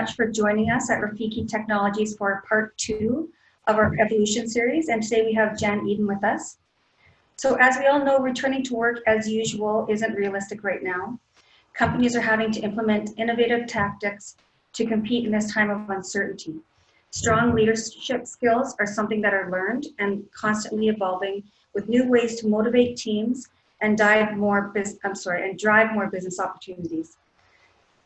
much for joining us at Rafiki Technologies for part 2 of our Evolution series. And today we have Jan Eden with us. So as we all know, returning to work as usual isn't realistic right now. Companies are having to implement innovative tactics to compete in this time of uncertainty. Strong leadership skills are something that are learned and constantly evolving with new ways to motivate teams and drive more business opportunities.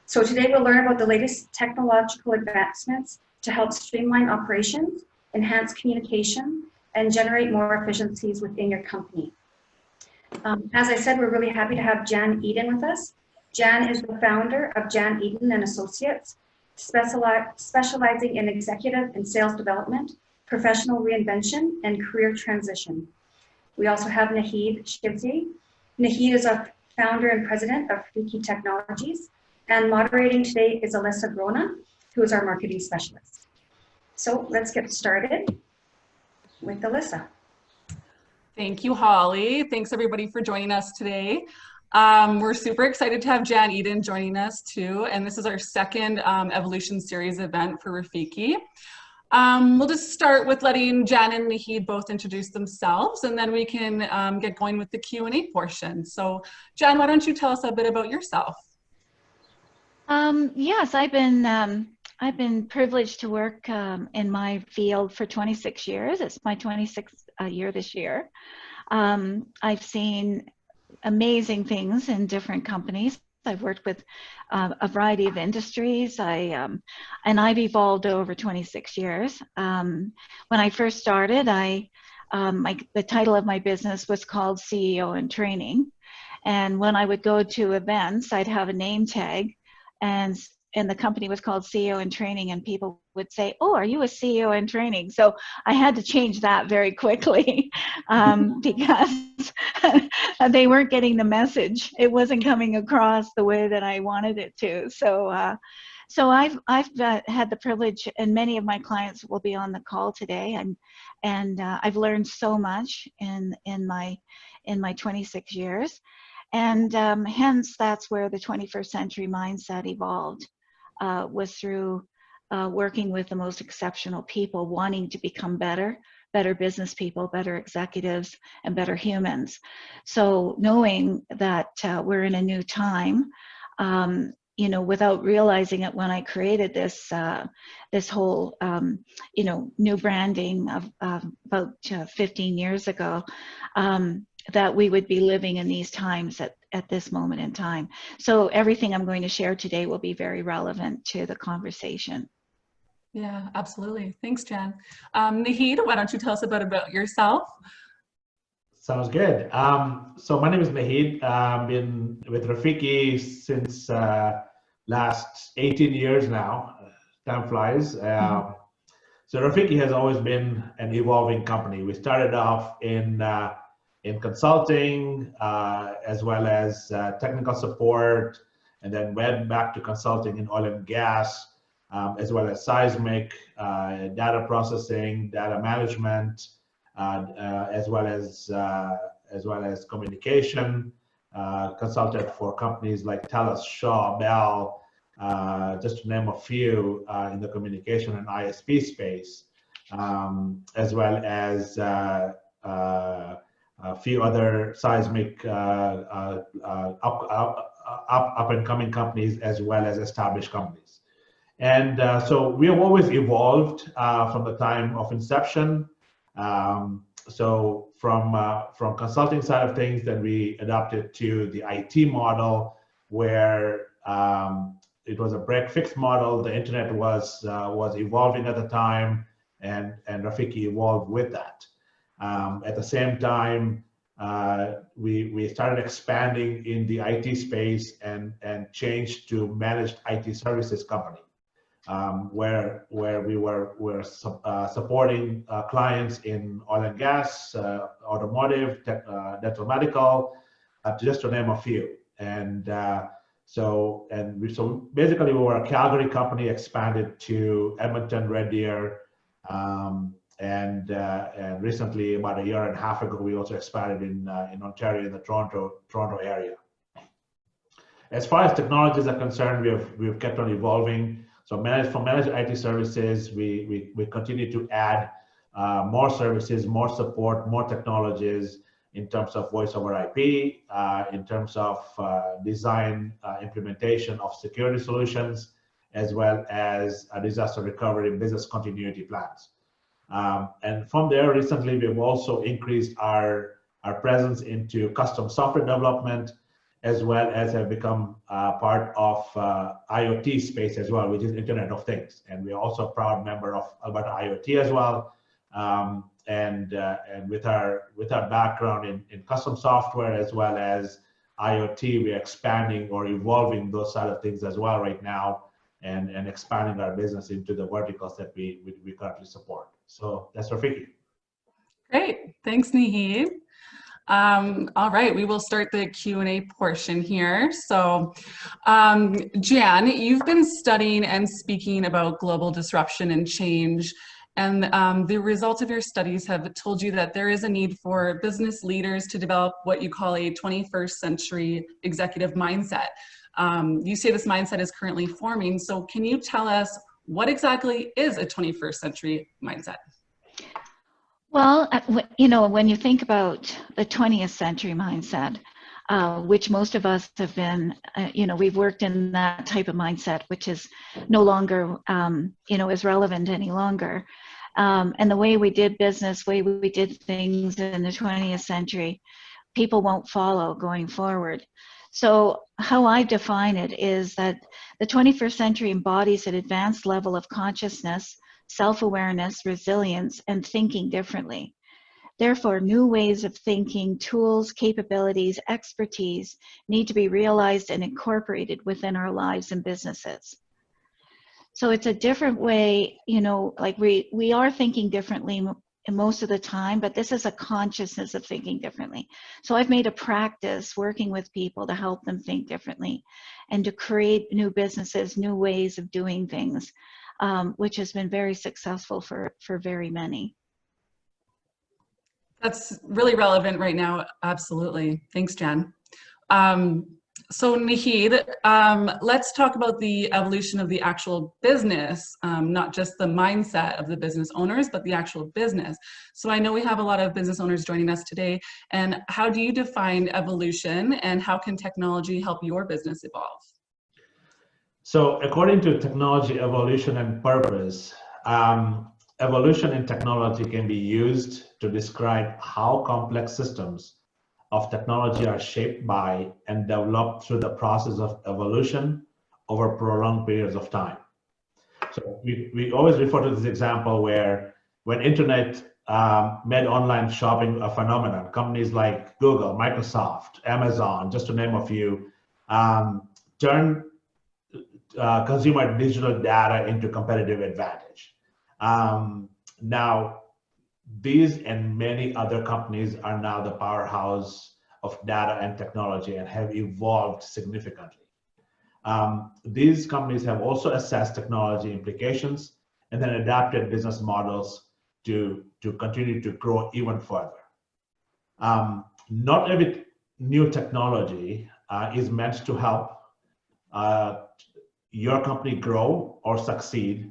So today we'll learn about the latest technological advancements to help streamline operations, enhance communication, and generate more efficiencies within your company. As I said, we're really happy to have Jan Eden with us. Jan is the founder of Jan Eden and Associates, specializing in executive and sales development, professional reinvention, and career transition. We also have Naheed Shivji. Naheed is a founder and president of Rafiki Technologies, and moderating today is Alyssa Grona, who is our marketing specialist. So let's get started with Alyssa. Thank you, Holly. Thanks everybody for joining us today. We're super excited to have Jan Eden joining us too, and this is our second Evolution Series event for Rafiki. We'll just start with letting Jan and Naheed both introduce themselves, and then we can get going with the Q&A portion. So Jan, why don't you tell us a bit about yourself? Yes, I've been privileged to work in my field for 26 years. It's my 26th year this year. I've seen amazing things in different companies. I've worked with a variety of industries. And I've evolved over 26 years. When I first started, the title of my business was called CEO in Training. And when I would go to events, I'd have a name tag, and the company was called CEO in Training, and people would say, "Oh, are you a CEO in Training?" So I had to change that very quickly because they weren't getting the message. It wasn't coming across the way that I wanted it to. So I've had the privilege, and many of my clients will be on the call today, and I've learned so much in my 26 years. And hence, that's where the 21st century mindset evolved, was through working with the most exceptional people, wanting to become better business people, better executives, and better humans. So knowing that we're in a new time, without realizing it when I created this whole, new branding of about 15 years ago, that we would be living in these times at this moment in time. So everything I'm going to share today will be very relevant to the conversation. Yeah, absolutely. Thanks, Jan. Naheed, why don't you tell us a bit about yourself? Sounds good. So my name is Naheed. I've been with Rafiki since last 18 years now. Time flies. So Rafiki has always been an evolving company. We started off in consulting, as well as technical support, and then went back to consulting in oil and gas, as well as seismic, data processing, data management, as well as communication. Consulted for companies like TELUS, Shaw, Bell, just to name a few, in the communication and ISP space, as well as a few other seismic up and coming companies, as well as established companies. And so we have always evolved from the time of inception. So from consulting side of things, then we adapted to the IT model, where it was a break-fix model. The internet was evolving at the time, and Rafiki evolved with that. At the same time, we started expanding in the IT space and changed to managed IT services company, where we were supporting clients in oil and gas, automotive, dental medical, just to name a few. And so basically we were a Calgary company, expanded to Edmonton, Red Deer, and recently, about a year and a half ago, we also expanded in Ontario, in the Toronto area. As far as technologies are concerned, we've kept on evolving. So for managed IT services, we continue to add more services, more support, more technologies in terms of voice over IP, in terms of design, implementation of security solutions, as well as disaster recovery and business continuity plans. And from there, recently, we've also increased our presence into custom software development, as well as have become part of IoT space as well, which is Internet of Things. And we're also a proud member of Alberta IoT as well. And with our background in custom software as well as IoT, we're expanding or evolving those side of things as well right now, and expanding our business into the verticals that we currently support. So that's Rafiki. Great, thanks, Naheed. All right, we will start the Q&A portion here. So, Jan, you've been studying and speaking about global disruption and change, and the results of your studies have told you that there is a need for business leaders to develop what you call a 21st century executive mindset. You say this mindset is currently forming, so can you tell us what exactly is a 21st century mindset? Well, you know, when you think about the 20th century mindset, which most of us have been, you know, we've worked in that type of mindset, which is no longer, you know, is relevant any longer. And the way we did business, way we did things in the 20th century, people won't follow going forward. So how I define it is that the 21st century embodies an advanced level of consciousness, self-awareness, resilience, and thinking differently. Therefore, new ways of thinking, tools, capabilities, expertise need to be realized and incorporated within our lives and businesses. So it's a different way, you know, like we are thinking differently most of the time, but this is a consciousness of thinking differently. So I've made a practice working with people to help them think differently and to create new businesses, new ways of doing things, which has been very successful for very many. That's really relevant right now. Absolutely. Thanks, Jen. So Naheed, let's talk about the evolution of the actual business, not just the mindset of the business owners, but the actual business. So I know we have a lot of business owners joining us today. And how do you define evolution, and how can technology help your business evolve? So according to technology evolution and purpose, evolution in technology can be used to describe how complex systems of technology are shaped by and developed through the process of evolution over prolonged periods of time. So we always refer to this example where when internet made online shopping a phenomenon, companies like Google, Microsoft, Amazon, just to name a few, turned consumer digital data into competitive advantage. Now, these and many other companies are now the powerhouse of data and technology and have evolved significantly. These companies have also assessed technology implications and then adapted business models to continue to grow even further. Not every new technology is meant to help your company grow or succeed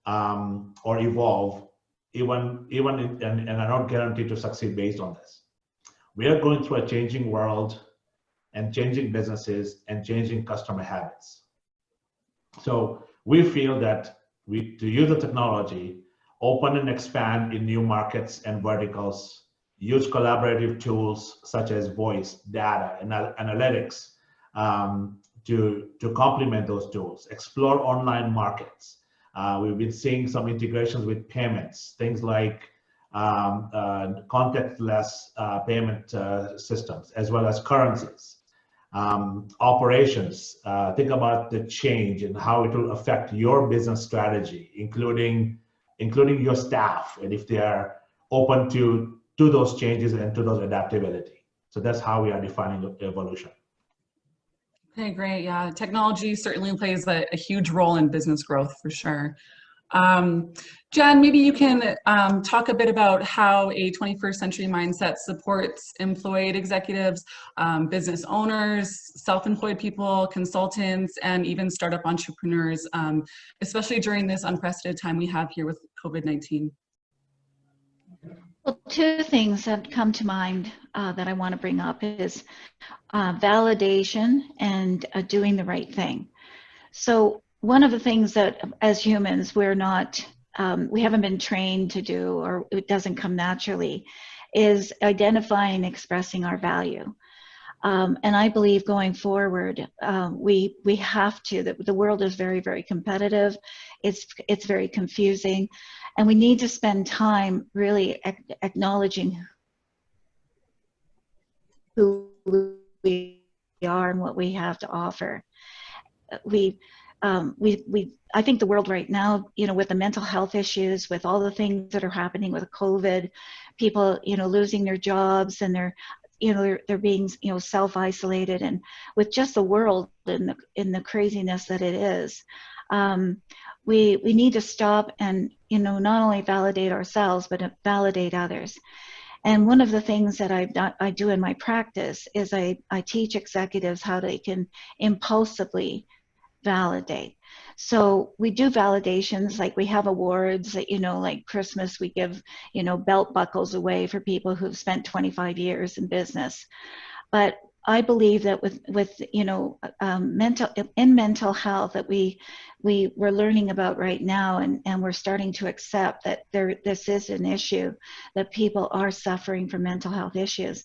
or evolve, and are not guaranteed to succeed based on this. We are going through a changing world and changing businesses and changing customer habits. So we feel that to use the technology, open and expand in new markets and verticals, use collaborative tools such as voice, data, and analytics to complement those tools, explore online markets. We've been seeing some integrations with payments, things like contactless payment systems, as well as currencies. Operations, think about the change and how it will affect your business strategy, including your staff, and if they are open to those changes and to those adaptability. So that's how we are defining evolution. Okay, great. Yeah, technology certainly plays a huge role in business growth for sure. Jen, maybe you can talk a bit about how a 21st century mindset supports employed executives, business owners, self-employed people, consultants, and even startup entrepreneurs, especially during this unprecedented time we have here with COVID-19. Well, two things that come to mind that I want to bring up is validation and doing the right thing. So one of the things that as humans we're not, we haven't been trained to do, or it doesn't come naturally, is identifying and expressing our value. And I believe going forward, we have to. The world is very, very competitive. It's very confusing, and we need to spend time really acknowledging who we are and what we have to offer. I think the world right now, with the mental health issues, with all the things that are happening with COVID, people, losing their jobs, and they're being, self-isolated, and with just the world in the craziness that it is, we need to stop and, not only validate ourselves, but validate others. And one of the things that I do in my practice is I teach executives how they can impulsively validate. So we do validations, like we have awards that, like Christmas, we give, belt buckles away for people who've spent 25 years in business. But I believe that with mental health that we're learning about right now, and we're starting to accept that this is an issue, that people are suffering from mental health issues.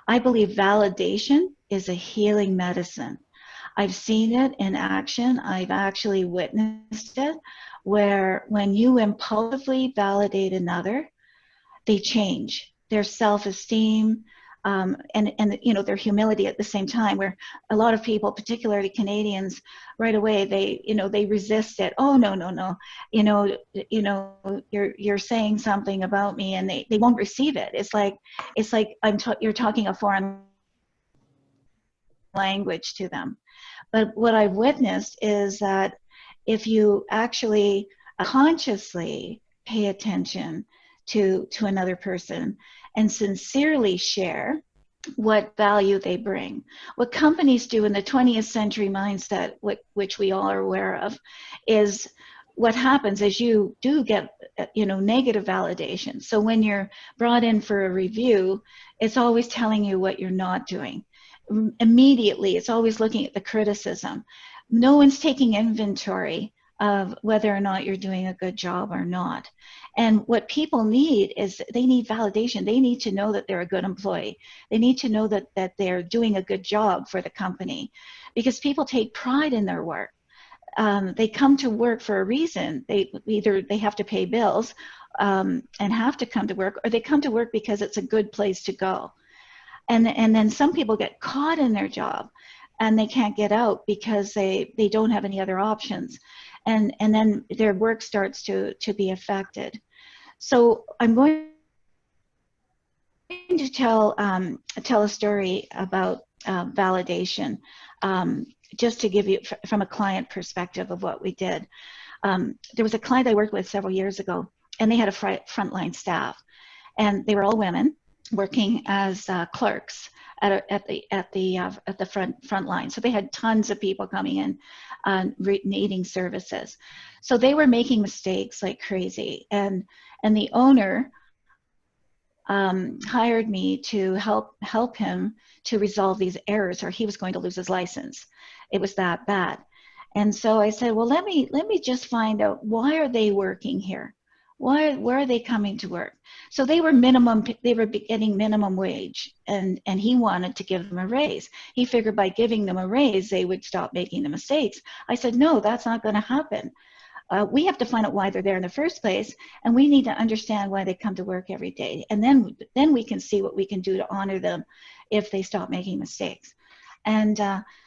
I believe validation is a healing medicine. I've seen it in action. I've actually witnessed it, where when you impulsively validate another, they change their self-esteem, and their humility at the same time, where a lot of people, particularly Canadians, right away they resist it. Oh, no, you're saying something about me, and they won't receive it. It's like you're talking a foreign language to them. But what I've witnessed is that if you actually consciously pay attention to another person and sincerely share what value they bring, what companies do in the 20th century mindset, which we all are aware of, is what happens is you do get negative validation. So when you're brought in for a review, it's always telling you what you're not doing. Immediately, it's always looking at the criticism. No one's taking inventory of whether or not you're doing a good job or not. And what people need is they need validation. They need to know that they're a good employee. They need to know that they're doing a good job for the company, because people take pride in their work. They come to work for a reason. Either they have to pay bills and have to come to work, or they come to work because it's a good place to go. And then some people get caught in their job and they can't get out because they don't have any other options. And then their work starts to be affected. So I'm going to tell a story about validation, just to give you from a client perspective of what we did. There was a client I worked with several years ago, and they had a frontline staff, and they were all women working as clerks at the front line. So they had tons of people coming in needing services. So they were making mistakes like crazy, and the owner hired me to help him to resolve these errors, or he was going to lose his license. It was that bad. And so I said, well, let me just find out, why are they working here? Where are they coming to work? So they were getting minimum wage, and he wanted to give them a raise. He figured by giving them a raise, they would stop making the mistakes. I said, no, that's not going to happen. We have to find out why they're there in the first place, and we need to understand why they come to work every day. And then we can see what we can do to honor them if they stop making mistakes. And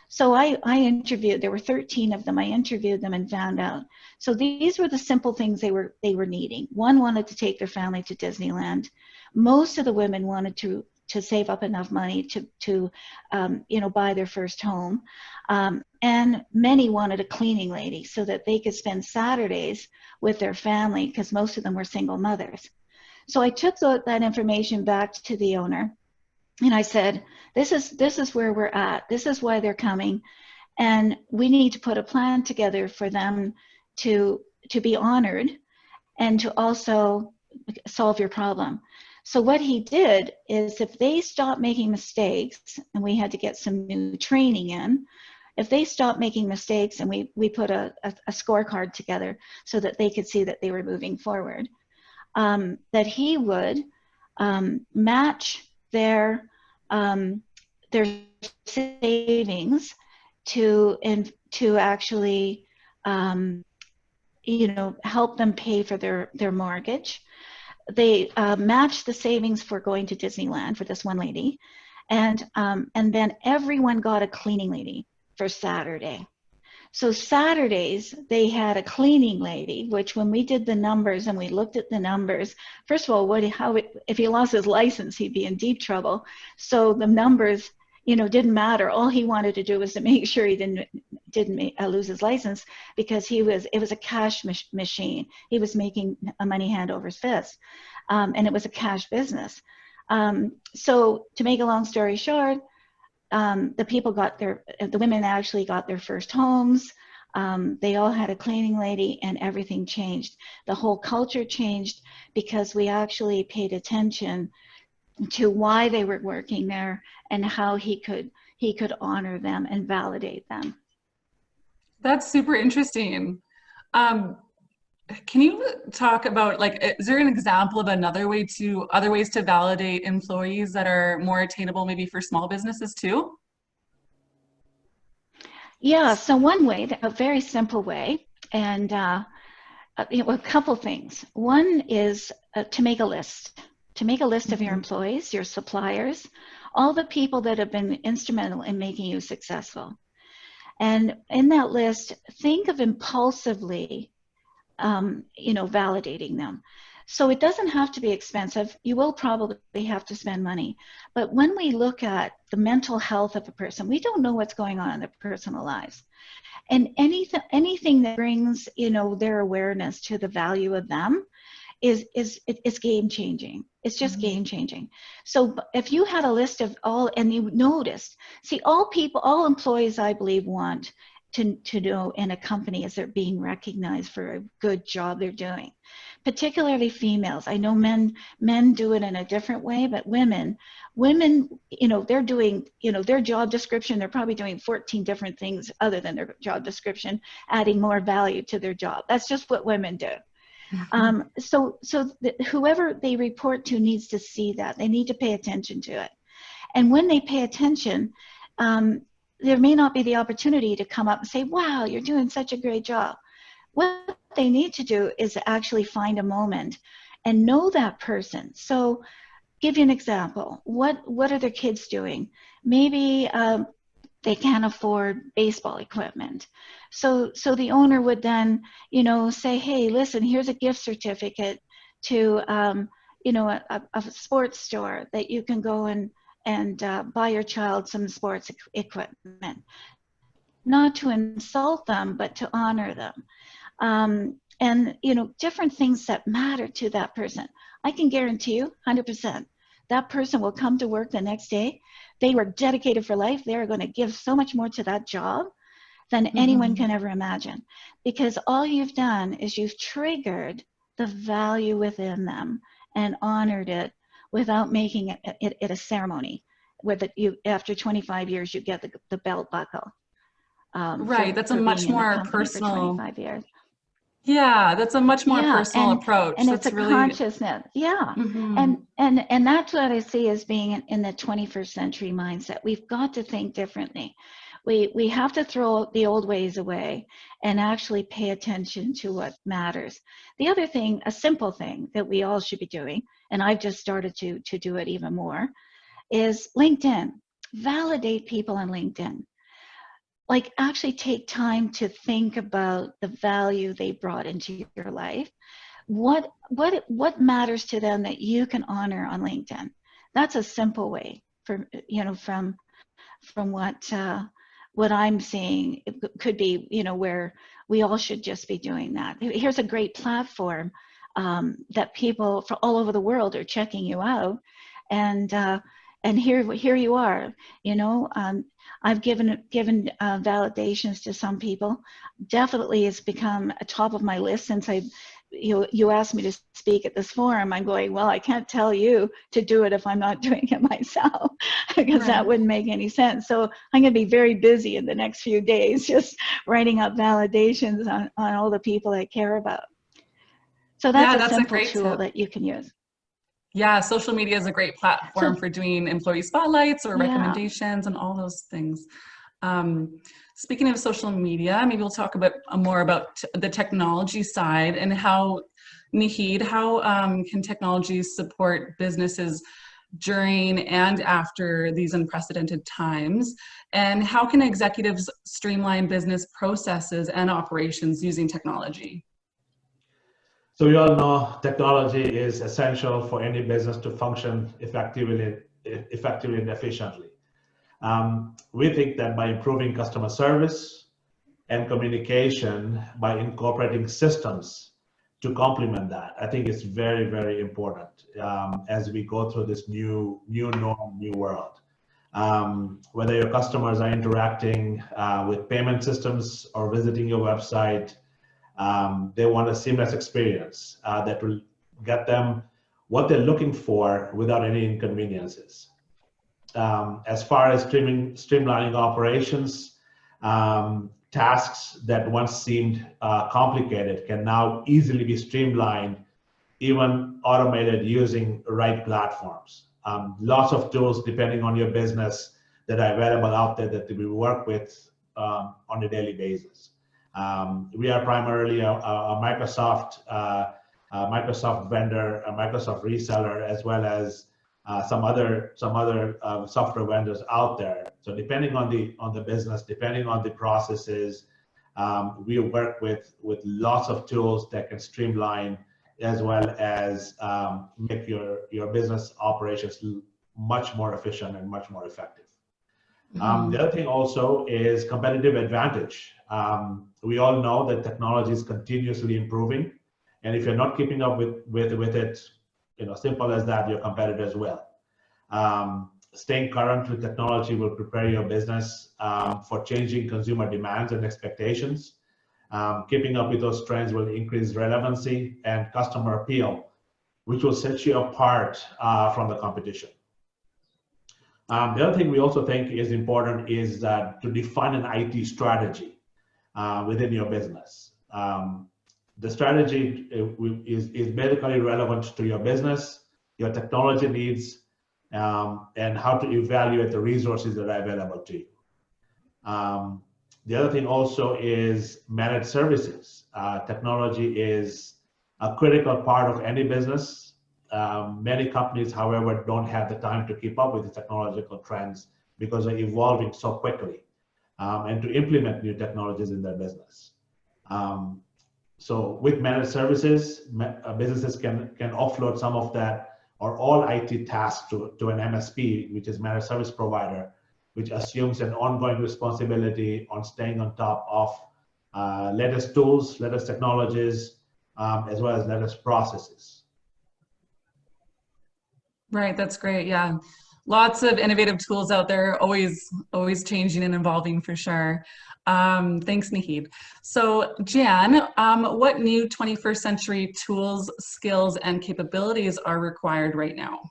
so I interviewed, there were 13 of them. I interviewed them and found out. So these were the simple things they were needing. One wanted to take their family to Disneyland. Most of the women wanted save up enough money to buy their first home. And many wanted a cleaning lady so that they could spend Saturdays with their family, because most of them were single mothers. So I took that information back to the owner, and I said, this is where we're at. This is why they're coming. And we need to put a plan together for them to be honored and to also solve your problem. So what he did is, if they stop making mistakes, and we had to get some new training in, if they stopped making mistakes, and we put a scorecard together so that they could see that they were moving forward, that he would match their savings to actually help them pay for their mortgage. They matched the savings for going to Disneyland for this one lady, and then everyone got a cleaning lady for Saturday. So Saturdays, they had a cleaning lady, which when we did the numbers and we looked at the numbers, first of all, if he lost his license, he'd be in deep trouble. So the numbers, didn't matter. All he wanted to do was to make sure he didn't lose his license, because it was a cash machine. He was making a money hand over fist, and it was a cash business. So to make a long story short, the women actually got their first homes. They all had a cleaning lady, and everything changed. The whole culture changed because we actually paid attention to why they were working there and how he could honor them and validate them. That's super interesting. Can you talk about, is there an example of other ways to validate employees that are more attainable, maybe for small businesses too? Yeah, so one way, a very simple way, and a couple things. One is to make a list. To make a list of your employees, your suppliers, all the people that have been instrumental in making you successful. And in that list, think of impulsively validating them. So it doesn't have to be expensive. You will probably have to spend money. But when we look at the mental health of a person, we don't know what's going on in their personal lives. And anything that brings, their awareness to the value of them is game changing. It's just game changing. So if you had a list of all, and you noticed, all employees, I believe, want to know in a company is they're being recognized for a good job they're doing, particularly females. I know men do it in a different way, but women, they're doing, their job description, they're probably doing 14 different things other than their job description, adding more value to their job. That's just what women do. So whoever they report to needs to see that. They need to pay attention to it. And when they pay attention, there may not be the opportunity to come up and say, wow, you're doing such a great job. What they need to do is actually find a moment and know that person. So give you an example. What are their kids doing? Maybe they can't afford baseball equipment. So the owner would then, say, hey, listen, here's a gift certificate to, a sports store that you can go and buy your child some sports equipment. Not to insult them, but to honor them. And, different things that matter to that person. I can guarantee you 100%, that person will come to work the next day. They were dedicated for life. They're going to give so much more to that job than anyone can ever imagine. Because all you've done is you've triggered the value within them and honored it without making it a ceremony. After 25 years, you get the belt buckle. Right, that's a much more personal. 25 years. Yeah, that's a much more personal approach. And that's it's a really consciousness. Yeah. And that's what I see as being in the 21st century mindset. We've got to think differently. We have to throw the old ways away and actually pay attention to what matters. The other thing, a simple thing that we all should be doing, and I've just started to do it even more, is LinkedIn. Validate people on LinkedIn. Actually take time to think about the value they brought into your life. What matters to them that you can honor on LinkedIn? That's a simple way for, from what I'm seeing. It could be, where we all should just be doing that. Here's a great platform that people from all over the world are checking you out, and here you are. I've given validations to some people. Definitely, it's become a top of my list since you asked me to speak at this forum. I'm going, well, I can't tell you to do it if I'm not doing it myself, because that wouldn't make any sense. So I'm going to be very busy in the next few days, just writing up validations on all the people I care about. So that's a simple tool that you can use. Yeah, social media is a great platform for doing employee spotlights or recommendations and all those things. Speaking of social media, maybe we'll talk a bit more about the technology side and how, Naheed, how can technologies support businesses during and after these unprecedented times? And how can executives streamline business processes and operations using technology? So we all know technology is essential for any business to function effectively and efficiently. We think that by improving customer service and communication, by incorporating systems to complement that, I think it's very, very important as we go through this new norm, new world. Whether your customers are interacting with payment systems or visiting your website, they want a seamless experience that will get them what they're looking for without any inconveniences. As far as streamlining operations, tasks that once seemed complicated can now easily be streamlined, even automated using right platforms. Lots of tools, depending on your business, that are available out there that we work with on a daily basis. We are primarily a Microsoft vendor, a Microsoft reseller, as well as some other software vendors out there. So depending on the business, depending on the processes, we work with lots of tools that can streamline as well as make your business operations much more efficient and much more effective. The other thing also is competitive advantage. We all know that technology is continuously improving, and if you're not keeping up with it, simple as that, your competitors will. Staying current with technology will prepare your business for changing consumer demands and expectations. Keeping up with those trends will increase relevancy and customer appeal, which will set you apart from the competition. The other thing we also think is important is that to define an IT strategy within your business. The strategy is basically relevant to your business, your technology needs, and how to evaluate the resources that are available to you. The other thing also is managed services. Technology is a critical part of any business. Many companies, however, don't have the time to keep up with the technological trends because they're evolving so quickly, and to implement new technologies in their business. So with managed services, businesses can offload some of that or all IT tasks to an MSP, which is managed service provider, which assumes an ongoing responsibility on staying on top of latest tools, latest technologies, as well as latest processes. Right, that's great. Yeah, lots of innovative tools out there, always changing and evolving for sure. Thanks, Naheed. So Jan, what new 21st century tools, skills, and capabilities are required right now?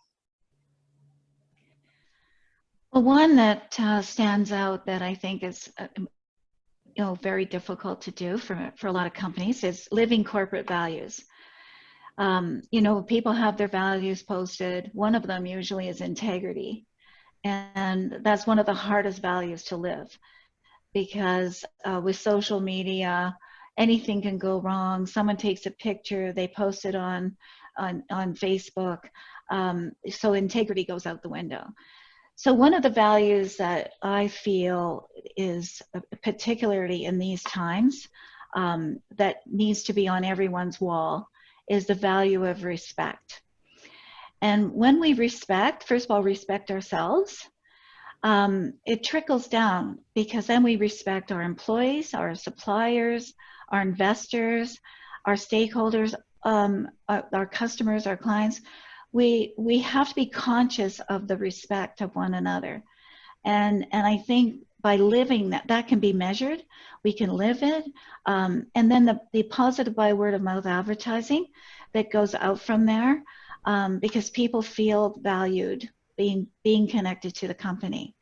Well, one that stands out that I think is very difficult to do for a lot of companies is living corporate values. People have their values posted. One of them usually is integrity. And that's one of the hardest values to live, because with social media, anything can go wrong. Someone takes a picture, they post it on Facebook. So integrity goes out the window. So one of the values that I feel is particularly in these times that needs to be on everyone's wall is the value of respect. And when we respect, first of all, respect ourselves, it trickles down, because then we respect our employees, our suppliers, our investors, our stakeholders, our customers, our clients. We have to be conscious of the respect of one another. And I think by living that can be measured. We can live it. And then the positive by word of mouth advertising that goes out from there, because people feel valued being connected to the company.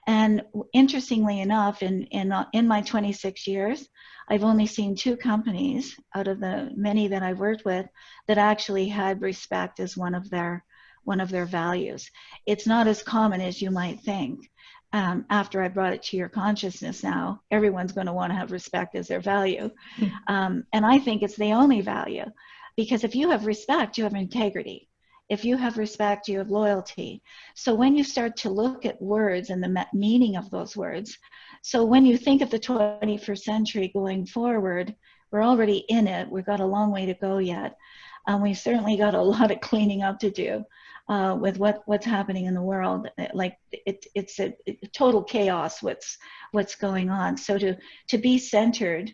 And interestingly enough, in my 26 years, I've only seen 2 companies out of the many that I've worked with that actually had respect as one of their values. It's not as common as you might think. After I brought it to your consciousness now, everyone's going to want to have respect as their value. And I think it's the only value, because if you have respect, you have integrity. If you have respect, you have loyalty. So when you start to look at words and the meaning of those words, so when you think of the 21st century going forward, we're already in it. We've got a long way to go yet. We've certainly got a lot of cleaning up to do with what's happening in the world. Like it's a total chaos what's going on. So to be centered,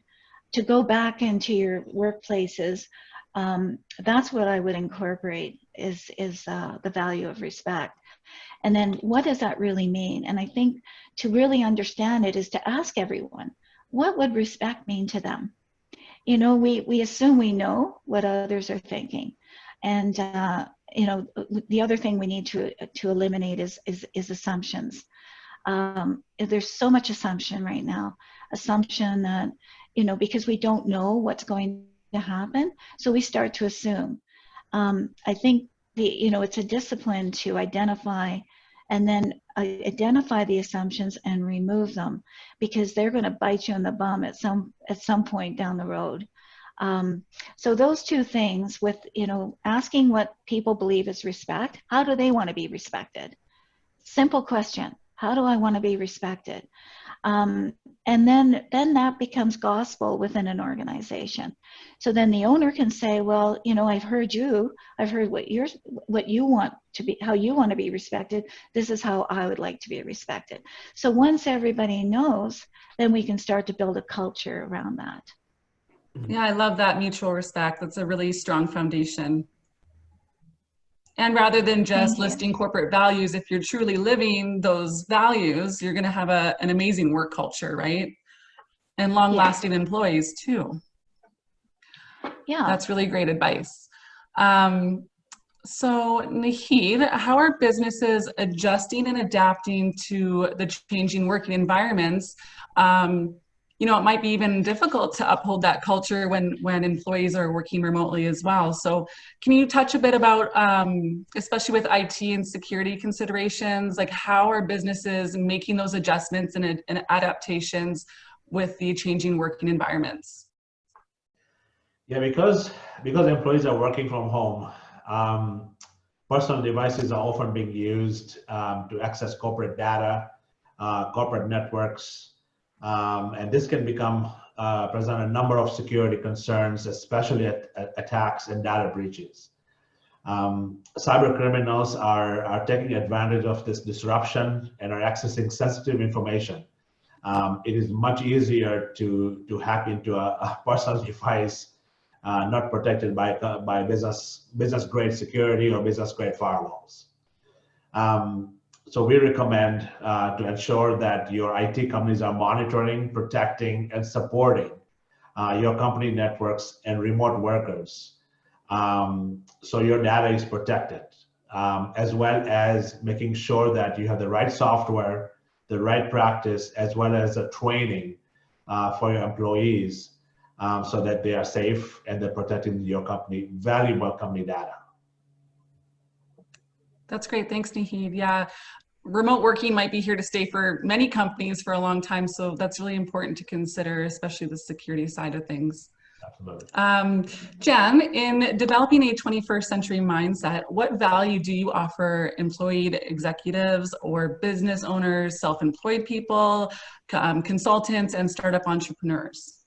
to go back into your workplaces, that's what I would incorporate is the value of respect. And then what does that really mean? And I think to really understand it is to ask everyone, what would respect mean to them? You know, we assume we know what others are thinking. And, you know, the other thing we need to eliminate is assumptions. There's so much assumption right now. Assumption that, you know, because we don't know what's going to happen, so we start to assume. I think it's a discipline to identify and then identify the assumptions and remove them, because they're going to bite you in the bum at some point down the road. So those 2 things, with asking what people believe is respect. How do they want to be respected? Simple question. How do I want to be respected? And then that becomes gospel within an organization. So then the owner can say, well, I've heard what you want to be, how you want to be respected. This is how I would like to be respected. So once everybody knows, then we can start to build a culture around that. Yeah, I love that mutual respect. That's a really strong foundation. And rather than just listing corporate values, if you're truly living those values, you're going to have an amazing work culture, right? And long-lasting employees too. Yeah. That's really great advice. So Naheed, how are businesses adjusting and adapting to the changing working environments? It might be even difficult to uphold that culture when employees are working remotely as well. So can you touch a bit about, especially with IT and security considerations, like how are businesses making those adjustments and adaptations with the changing working environments? Yeah, because employees are working from home, personal devices are often being used to access corporate data, corporate networks, and this can present a number of security concerns, especially at attacks and data breaches. Cyber criminals are taking advantage of this disruption and are accessing sensitive information. It is much easier to hack into a personal device not protected by business grade security or business grade firewalls. So we recommend to ensure that your IT companies are monitoring, protecting, and supporting your company networks and remote workers, so your data is protected, as well as making sure that you have the right software, the right practice, as well as the training for your employees, so that they are safe and they're protecting your company, valuable company data. That's great. Thanks, Naheed. Yeah, remote working might be here to stay for many companies for a long time, so that's really important to consider, especially the security side of things. Absolutely. Jen, in developing a 21st century mindset, what value do you offer employed executives or business owners, self-employed people, consultants, and startup entrepreneurs?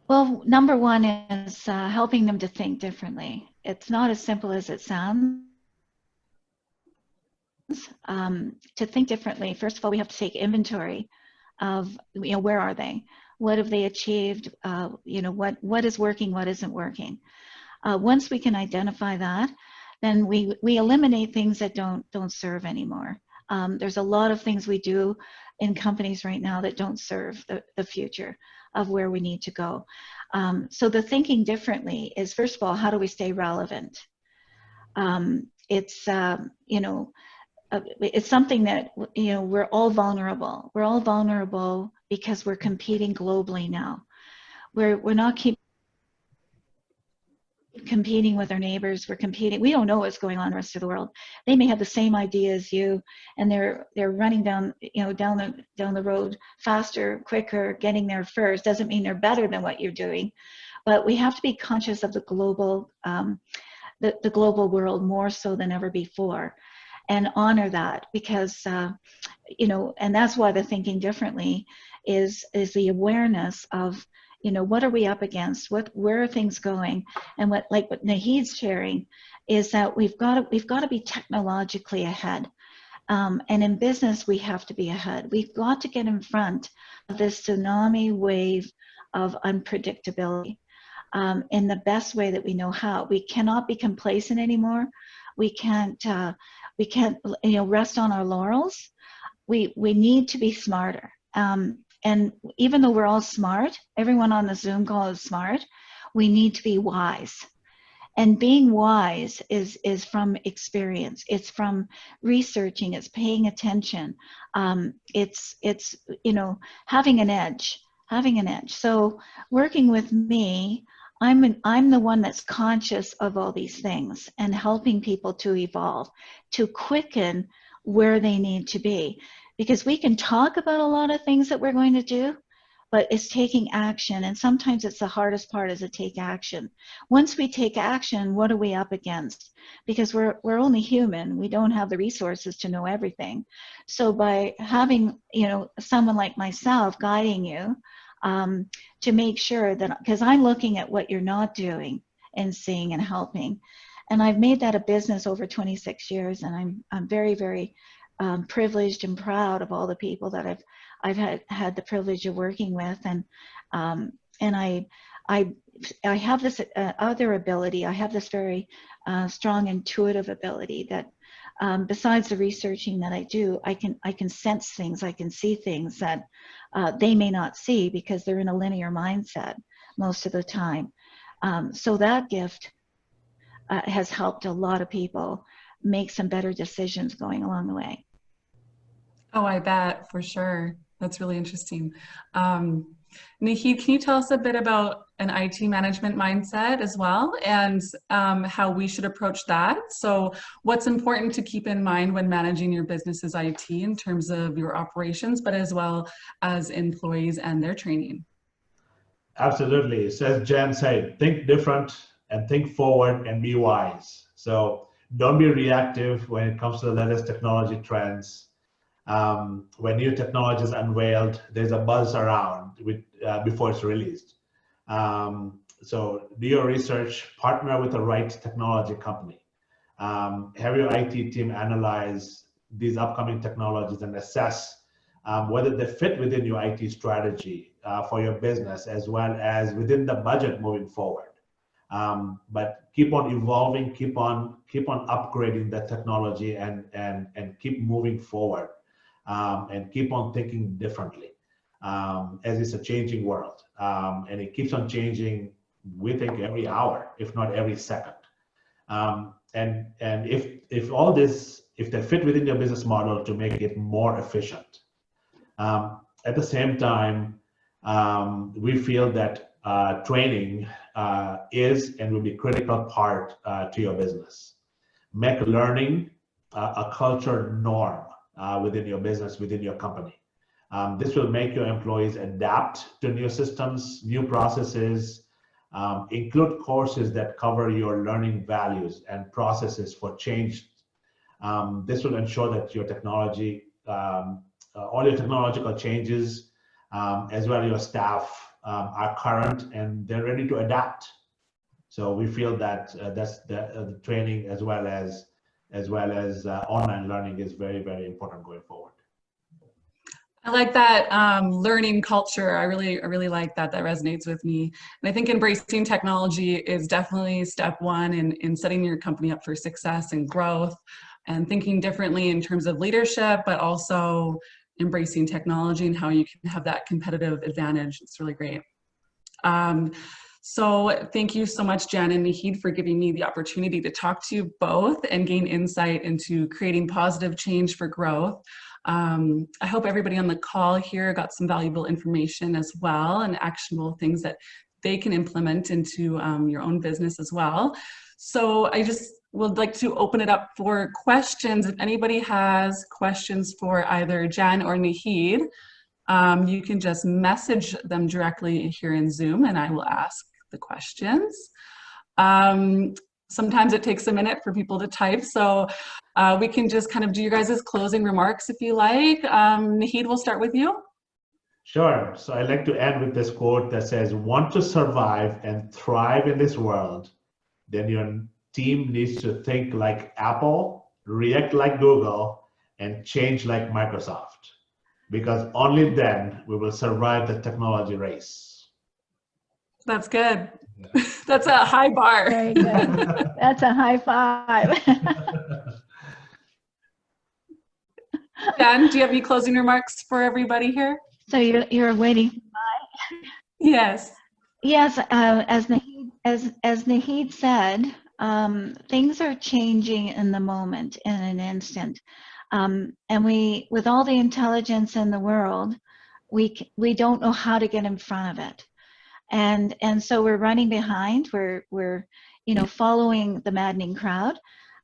Well, number one is helping them to think differently. it's not as simple as it sounds. To think differently, first of all, we have to take inventory of, where are they? What have they achieved? What is working, what isn't working? Once we can identify that, then we eliminate things that don't serve anymore. There's a lot of things we do in companies right now that don't serve the future of where we need to go. So the thinking differently is, first of all, how do we stay relevant? It's something that, we're all vulnerable. We're all vulnerable because we're competing globally now. We're not competing with our neighbors. We're competing. We don't know what's going on in the rest of the world. They may have the same idea as you, and they're running down the road faster, quicker, getting there first. Doesn't mean they're better than what you're doing, but we have to be conscious of the global the global world more so than ever before, and honor that, because and that's why the thinking differently is the awareness of, what are we up against? Where are things going? And what Naheed's sharing is that we've got to be technologically ahead. And in business, we have to be ahead. We've got to get in front of this tsunami wave of unpredictability in the best way that we know how. We cannot be complacent anymore. We can't rest on our laurels. We need to be smarter. And even though we're all smart, everyone on the Zoom call is smart, we need to be wise. And being wise is from experience. It's from researching. It's paying attention. It's having an edge. So working with me, I'm the one that's conscious of all these things and helping people to evolve, to quicken where they need to be. Because we can talk about a lot of things that we're going to do, but it's taking action. And sometimes it's the hardest part, is to take action. Once we take action, what are we up against? Because we're only human. We don't have the resources to know everything. So by having, someone like myself guiding you to make sure that, because I'm looking at what you're not doing and seeing and helping. And I've made that a business over 26 years, and I'm very, very privileged and proud of all the people that I've had the privilege of working with, and I have this other ability. I have this very strong intuitive ability that besides the researching that I do, I can sense things, I can see things that they may not see because they're in a linear mindset most of the time. So that gift has helped a lot of people make some better decisions going along the way. Oh, I bet, for sure. That's really interesting. Naheed, can you tell us a bit about an IT management mindset as well, and how we should approach that? So what's important to keep in mind when managing your business's IT in terms of your operations, but as well as employees and their training? Absolutely. So as Jen said, think different and think forward and be wise. So don't be reactive when it comes to the latest technology trends. When new technology is unveiled, there's a buzz around before it's released. So do your research, partner with the right technology company. Have your IT team analyze these upcoming technologies and assess whether they fit within your IT strategy for your business, as well as within the budget moving forward. But keep on evolving, keep on upgrading the technology, and keep moving forward. And keep on thinking differently, as it's a changing world, and it keeps on changing. We think every hour, if not every second. And if all this, if they fit within your business model to make it more efficient. At the same time, we feel that training is and will be a critical part to your business. Make learning a culture norm within your business, within your company. This will make your employees adapt to new systems, new processes, include courses that cover your learning values and processes for change. This will ensure that your technology, all your technological changes, as well as your staff, are current and they're ready to adapt. So we feel that that's the training as well as online learning is very, very important going forward. I like that learning culture. I really like that. That resonates with me. And I think embracing technology is definitely step one in setting your company up for success and growth, and thinking differently in terms of leadership, but also embracing technology and how you can have that competitive advantage. It's really great. So thank you so much, Jen and Naheed, for giving me the opportunity to talk to you both and gain insight into creating positive change for growth. I hope everybody on the call here got some valuable information as well, and actionable things that they can implement into your own business as well. So I just would like to open it up for questions. If anybody has questions for either Jen or Naheed, you can just message them directly here in Zoom and I will ask the questions. Sometimes it takes a minute for people to type, so we can just kind of do your guys' closing remarks if you like. Naheed, we'll start with you. Sure. So I like to end with this quote that says, "Want to survive and thrive in this world, then your team needs to think like Apple, react like Google, and change like Microsoft, because only then we will survive the technology race." That's good. Yeah. That's a high bar. Very good. That's a high five. Jen, do you have any closing remarks for everybody here? So you're waiting. Yes. Yes, as Naheed said, things are changing in the moment, in an instant, and with all the intelligence in the world, we don't know how to get in front of it. And so we're running behind. We're following the maddening crowd.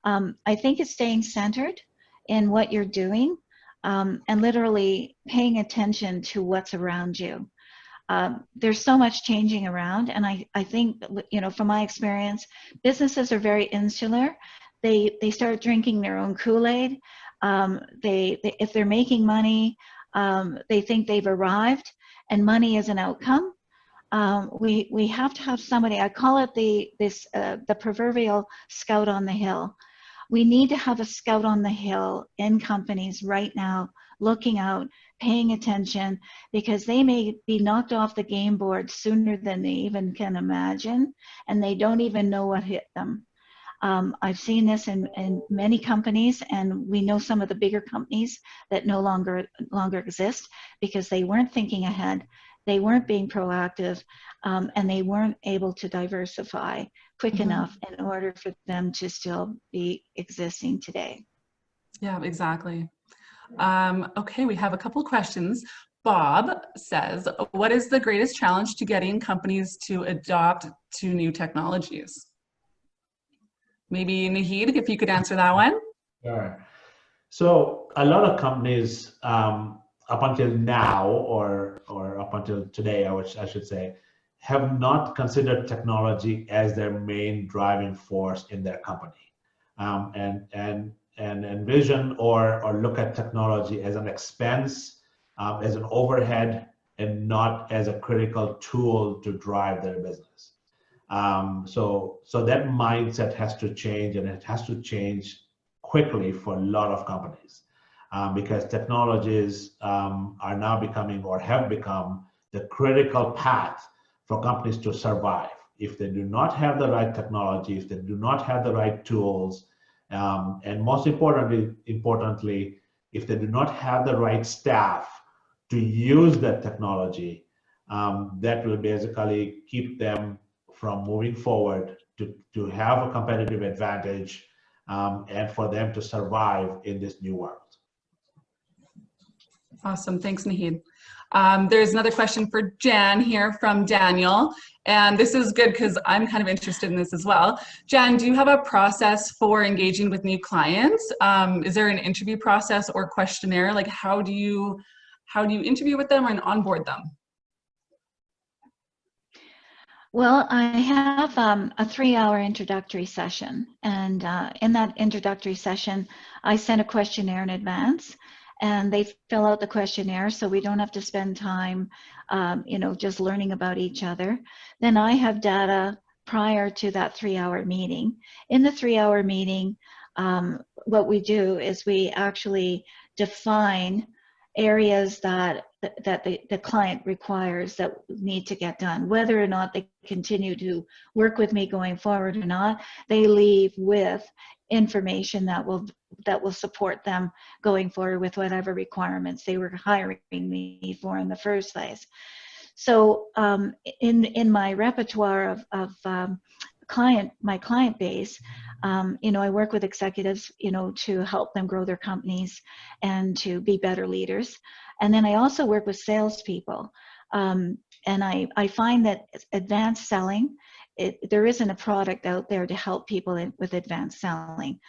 I think it's staying centered in what you're doing, and literally paying attention to what's around you. There's so much changing around, and I think from my experience, businesses are very insular. They start drinking their own Kool-Aid. If they're making money, they think they've arrived, and money is an outcome. We have to have somebody, I call it the proverbial scout on the hill. We need to have a scout on the hill in companies right now, looking out, paying attention, because they may be knocked off the game board sooner than they even can imagine, and they don't even know what hit them. I've seen this in many companies, and we know some of the bigger companies that no longer exist because they weren't thinking ahead. They weren't being proactive, and they weren't able to diversify quick enough in order for them to still be existing today. Yeah, exactly. Okay, we have a couple questions. Bob says, what is the greatest challenge to getting companies to adopt to new technologies? Maybe Naheed, if you could answer that one. Sure. So a lot of companies, up until now, or up until today, I should say, have not considered technology as their main driving force in their company, and envision or look at technology as an expense, as an overhead, and not as a critical tool to drive their business. So that mindset has to change, and it has to change quickly for a lot of companies. Because technologies are now becoming, or have become, the critical path for companies to survive. If they do not have the right technology, if they do not have the right tools, and most importantly, if they do not have the right staff to use that technology, that will basically keep them from moving forward to have a competitive advantage, and for them to survive in this new world. Awesome, thanks Naheed. There's another question for Jan here from Daniel, and this is good because I'm kind of interested in this as well. Jan, do you have a process for engaging with new clients? Is there an interview process or questionnaire? Like how do you interview with them and onboard them? Well, I have a 3-hour introductory session, and in that introductory session, I send a questionnaire in advance, and they fill out the questionnaire, so we don't have to spend time, just learning about each other. Then I have data prior to that 3-hour meeting. In the 3-hour meeting, what we do is we actually define areas that the client requires that need to get done. Whether or not they continue to work with me going forward or not, they leave with information that will support them going forward with whatever requirements they were hiring me for in the first place. So in my repertoire of my client base, I work with executives, to help them grow their companies and to be better leaders. And then I also work with salespeople. And I find that advanced selling, there isn't a product out there to help people with advanced selling.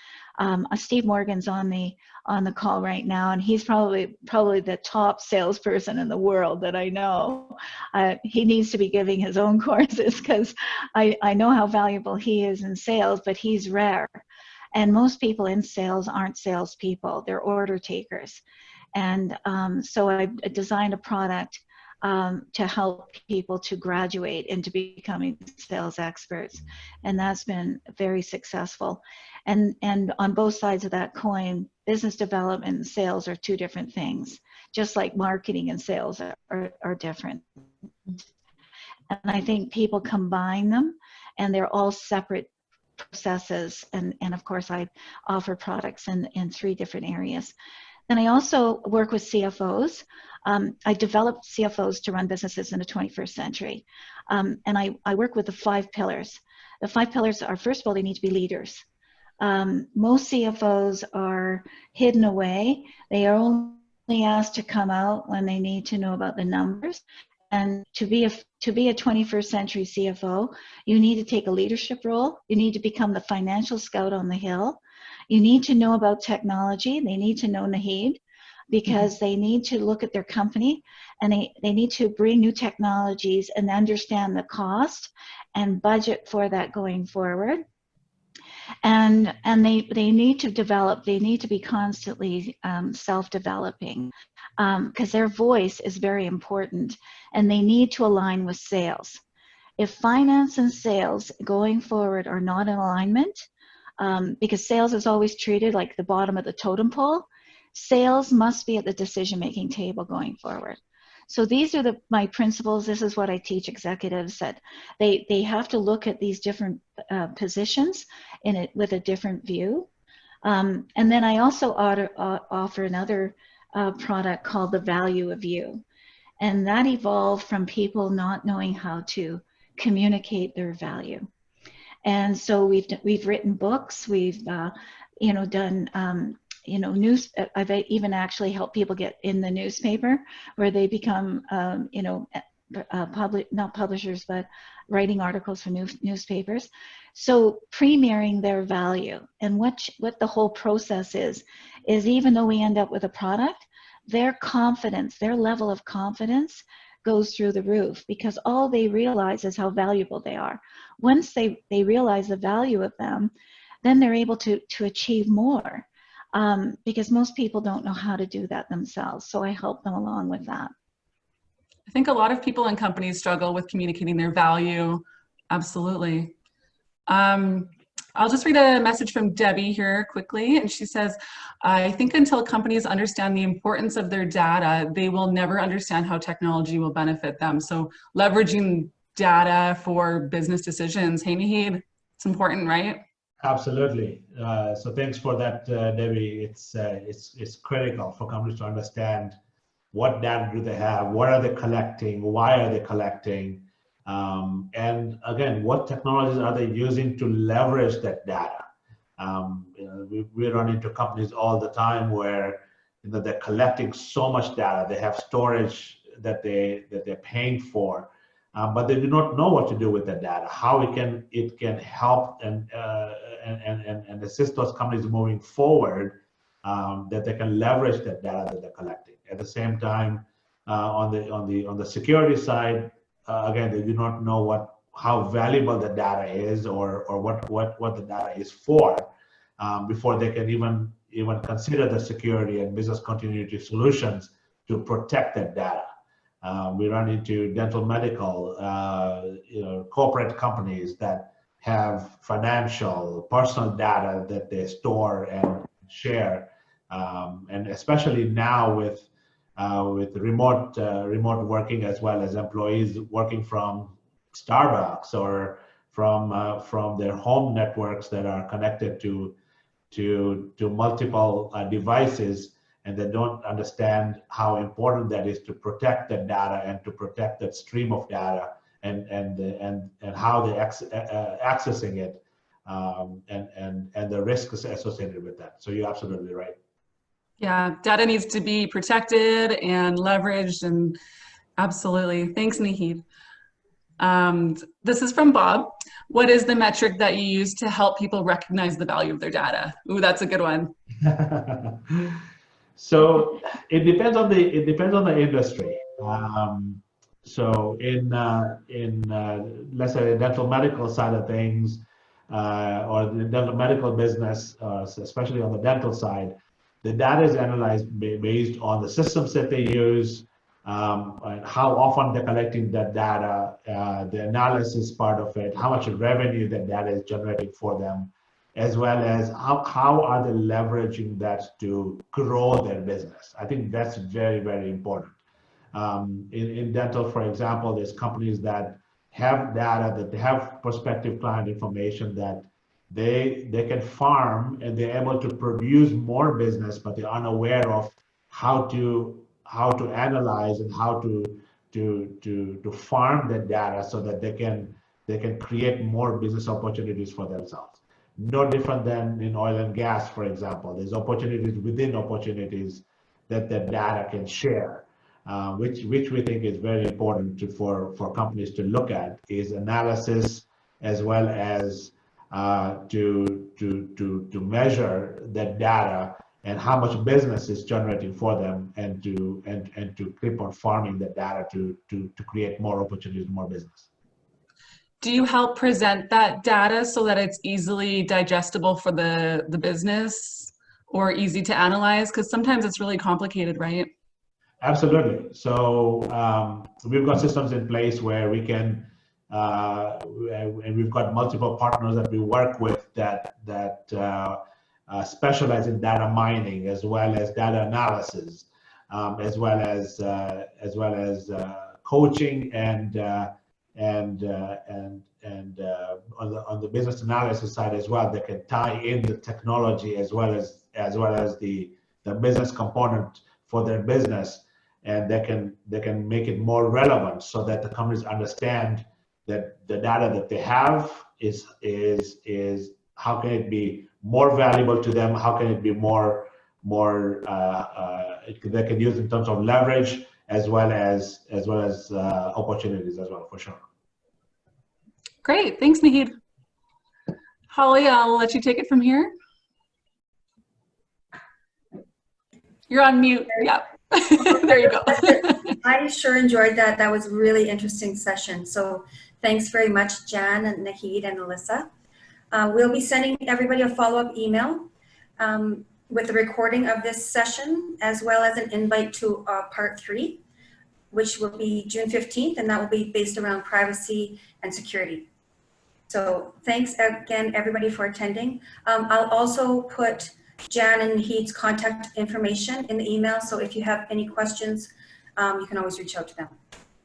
Steve Morgan's on the call right now, and he's probably the top salesperson in the world that I know. He needs to be giving his own courses, because I know how valuable he is in sales, but he's rare. And most people in sales aren't salespeople, they're order takers. And so I designed a product to help people to graduate into becoming sales experts. And that's been very successful. And on both sides of that coin, business development and sales are two different things, just like marketing and sales are different. And I think people combine them, and they're all separate processes. And of course, I offer products in 3 different areas. Then I also work with CFOs. I developed CFOs to run businesses in the 21st century. And I work with the 5 pillars. The 5 pillars are, first of all, they need to be leaders. Most CFOs are hidden away. They are only asked to come out when they need to know about the numbers. And to be a 21st century CFO, you need to take a leadership role. You need to become the financial scout on the hill. You need to know about technology. They need to know Naheed, because they need to look at their company, and they need to bring new technologies and understand the cost and budget for that going forward. And they need to develop, they need to be constantly self-developing, because their voice is very important, and they need to align with sales. If finance and sales going forward are not in alignment, because sales is always treated like the bottom of the totem pole, sales must be at the decision-making table going forward. So these are my principles. This is what I teach executives, that they have to look at these different positions in it with a different view. And then I also offer another product called the value of you. And that evolved from people not knowing how to communicate their value. And so we've written books, we've done news. I've even actually helped people get in the newspaper, where they become not publishers, but writing articles for newspapers. So premiering their value, and what the whole process is even though we end up with a product, their confidence, their level of confidence goes through the roof, because all they realize is how valuable they are. Once they realize the value of them, then they're able to achieve more, because most people don't know how to do that themselves. So I help them along with that. I think a lot of people in companies struggle with communicating their value. Absolutely. I'll just read a message from Debbie here quickly. And she says, I think until companies understand the importance of their data, they will never understand how technology will benefit them. So leveraging data for business decisions. Hey, Naheed, it's important, right? Absolutely. So thanks for that, Debbie. It's critical for companies to understand what data do they have, what are they collecting, why are they collecting, and again, what technologies are they using to leverage that data? We run into companies all the time where they're collecting so much data, they have storage that they're paying for, but they do not know what to do with that data, how it can help and assist those companies moving forward, that they can leverage that data that they're collecting. At the same time, on the security side, again, they do not know how valuable the data is, or what the data is for, before they can even consider the security and business continuity solutions to protect that data. We run into dental medical, corporate companies that have financial, personal data that they store and share. And especially now with remote working, as well as employees working from Starbucks or from their home networks that are connected to multiple devices, and they don't understand how important that is to protect that data and to protect that stream of data and how they're accessing it, and the risks associated with that. So you're absolutely right. Yeah, data needs to be protected and leveraged, and absolutely. Thanks, Naheed. This is from Bob. What is the metric that you use to help people recognize the value of their data? Ooh, that's a good one. So it depends on the industry. So in let's say the dental medical side of things, or the dental medical business, especially on the dental side, the data is analyzed based on the systems that they use, and how often they're collecting that data, the analysis part of it, how much revenue that data is generating for them, as well as how are they leveraging that to grow their business. I think that's very, very important. In dental, for example, there's companies that have data, that they have prospective client information that they can farm, and they're able to produce more business, but they're unaware of how to analyze and how to farm that data so that they can create more business opportunities for themselves. No different than in oil and gas, for example. There's opportunities within opportunities that the data can share, which we think is very important for companies to look at, is analysis, as well as to measure that data and how much business is generating for them, and to keep on farming that data to create more opportunities, more business. Do you help present that data so that it's easily digestible for the business, or easy to analyze? Because sometimes it's really complicated, right? Absolutely. So we've got systems in place where we can, and we've got multiple partners that we work with that specialize in data mining, as well as data analysis, as well as coaching and on the business analysis side as well. They can tie in the technology as well as the business component for their business, and they can make it more relevant so that the companies understand that the data that they have is how can it be more valuable to them, how can it be more they can use in terms of leverage, as well as opportunities as well, for sure. Great, thanks, Naheed. Holly, I'll let you take it from here. You're on mute. Yeah. There you go. I sure enjoyed that. That was a really interesting session. So thanks very much, Jan and Naheed and Alyssa. We'll be sending everybody a follow-up email with the recording of this session, as well as an invite to part 3, which will be June 15th, and that will be based around privacy and security. So thanks again, everybody, for attending. I'll also put Jan and Naheed's contact information in the email, so if you have any questions, you can always reach out to them.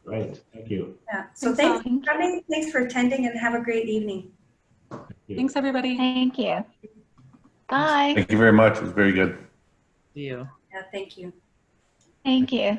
Great, thank you. Yeah. So thanks for coming, thanks for attending, and have a great evening. Thanks, everybody. Thank you. Bye. Thank you very much. It was very good. See you. Yeah, thank you. Thank you.